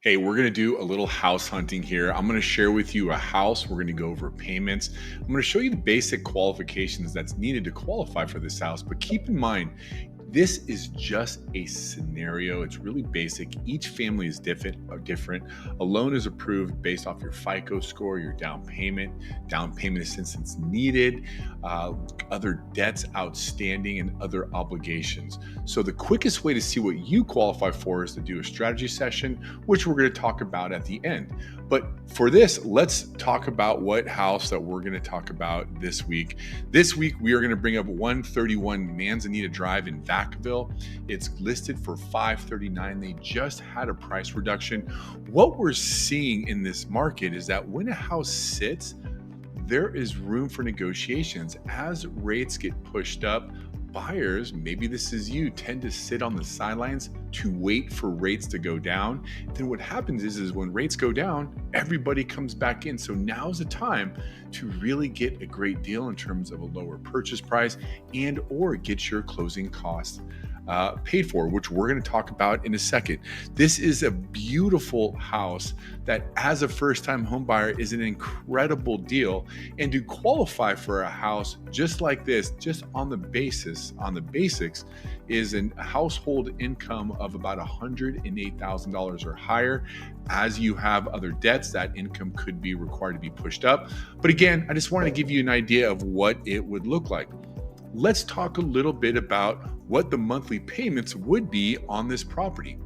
Hey, we're going to do a little house hunting here. I'm going to share with you a house. We're going to go over payments. I'm going to show you the basic qualifications that's needed to qualify for this house. But keep in mind, this is just a scenario. It's really basic. Each family is different. A loan is approved based off your FICO score, your down payment assistance needed, uh, other debts outstanding, and other obligations. So the quickest way to see what you qualify for is to do a strategy session, which we're going to talk about at the end. But for this, let's talk about what house that we're going to talk about this week. This week, we are going to bring up 131 Manzanita Drive in Vacaville. It's listed for $539. They just had a price reduction. What we're seeing in this market is that when a house sits, there is room for negotiations. As rates get pushed up, buyers, maybe this is you, tend to sit on the sidelines to wait for rates to go down. Then what happens is when rates go down, everybody comes back in. So now's the time to really get a great deal in terms of a lower purchase price and or get your closing costs paid for, which we're going to talk about in a second. This is a beautiful house that, as a first-time home buyer, is an incredible deal. And to qualify for a house just like this, just on the basics, is a household income of about $108,000 or higher. As you have other debts, that income could be required to be pushed up. But again, I just wanted to give you an idea of what it would look like. Let's talk a little bit about what the monthly payments would be on this property.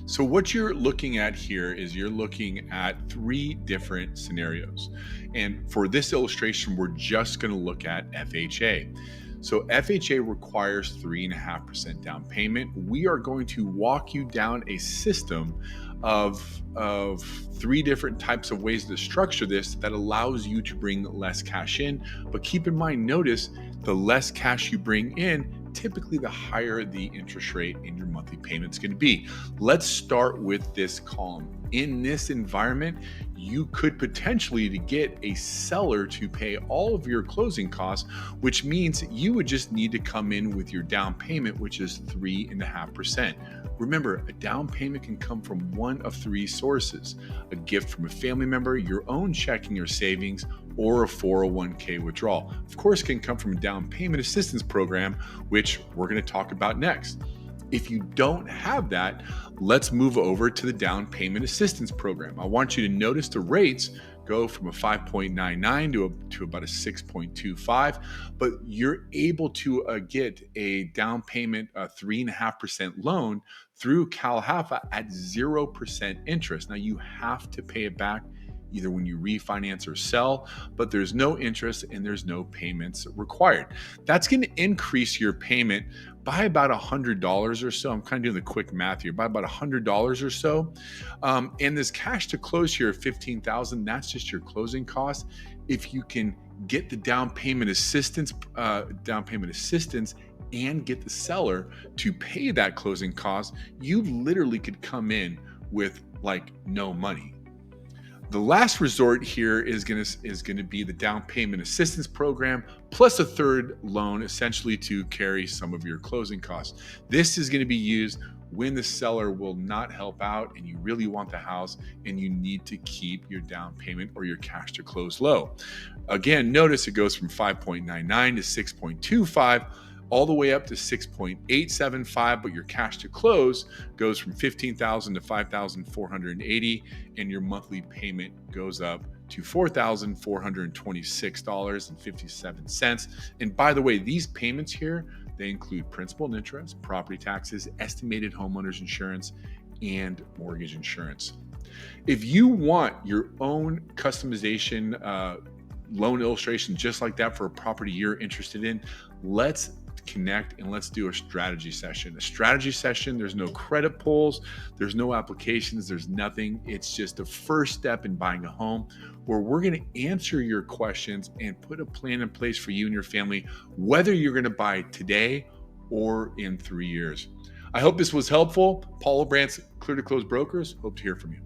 So what you're looking at here is you're looking at three different scenarios. And for this illustration, we're just going to look at FHA. So FHA requires 3.5% down payment. We are going to walk you down a system of three different types of ways to structure this that allows you to bring less cash in. But keep in mind, notice the less cash you bring in, typically the higher the interest rate in your monthly payment is going to be. Let's start with this column. In this environment, you could potentially get a seller to pay all of your closing costs, which means you would just need to come in with your down payment, which is 3.5%. Remember, a down payment can come from one of three sources: a gift from a family member, your own checking or savings, or a 401k withdrawal. Of course, it can come from a down payment assistance program, which we're going to talk about next. If you don't have that, let's move over to the down payment assistance program. I want you to notice the rates go from a 5.99 to about a 6.25, but you're able to get a down payment, a 3.5% loan through CalHafa at 0% interest. Now you have to pay it back either when you refinance or sell, but there's no interest and there's no payments required. That's going to increase your payment by about $100 or so. I'm kind of doing the quick math here, by about $100 or so. And this cash to close here of $15,000, that's just your closing cost. If you can get the down payment assistance and get the seller to pay that closing cost, you literally could come in with like no money. The last resort here is going to be the down payment assistance program plus a third loan, essentially to carry some of your closing costs. This is going to be used when the seller will not help out and you really want the house and you need to keep your down payment or your cash to close low. Again, notice it goes from 5.99 to 6.25 all the way up to 6.875, but your cash to close goes from $15,000 to $5,480, and your monthly payment goes up to $4,426.57. And by the way, these payments here, they include principal and interest, property taxes, estimated homeowners insurance, and mortgage insurance. If you want your own customization loan illustration just like that for a property you're interested in, let's connect and let's do a strategy session. A strategy session, there's no credit pulls, there's no applications, there's nothing. It's just the first step in buying a home where we're going to answer your questions and put a plan in place for you and your family, whether you're going to buy today or in 3 years. I hope this was helpful. Paul Olbrantz, Clear to Close Brokers. Hope to hear from you.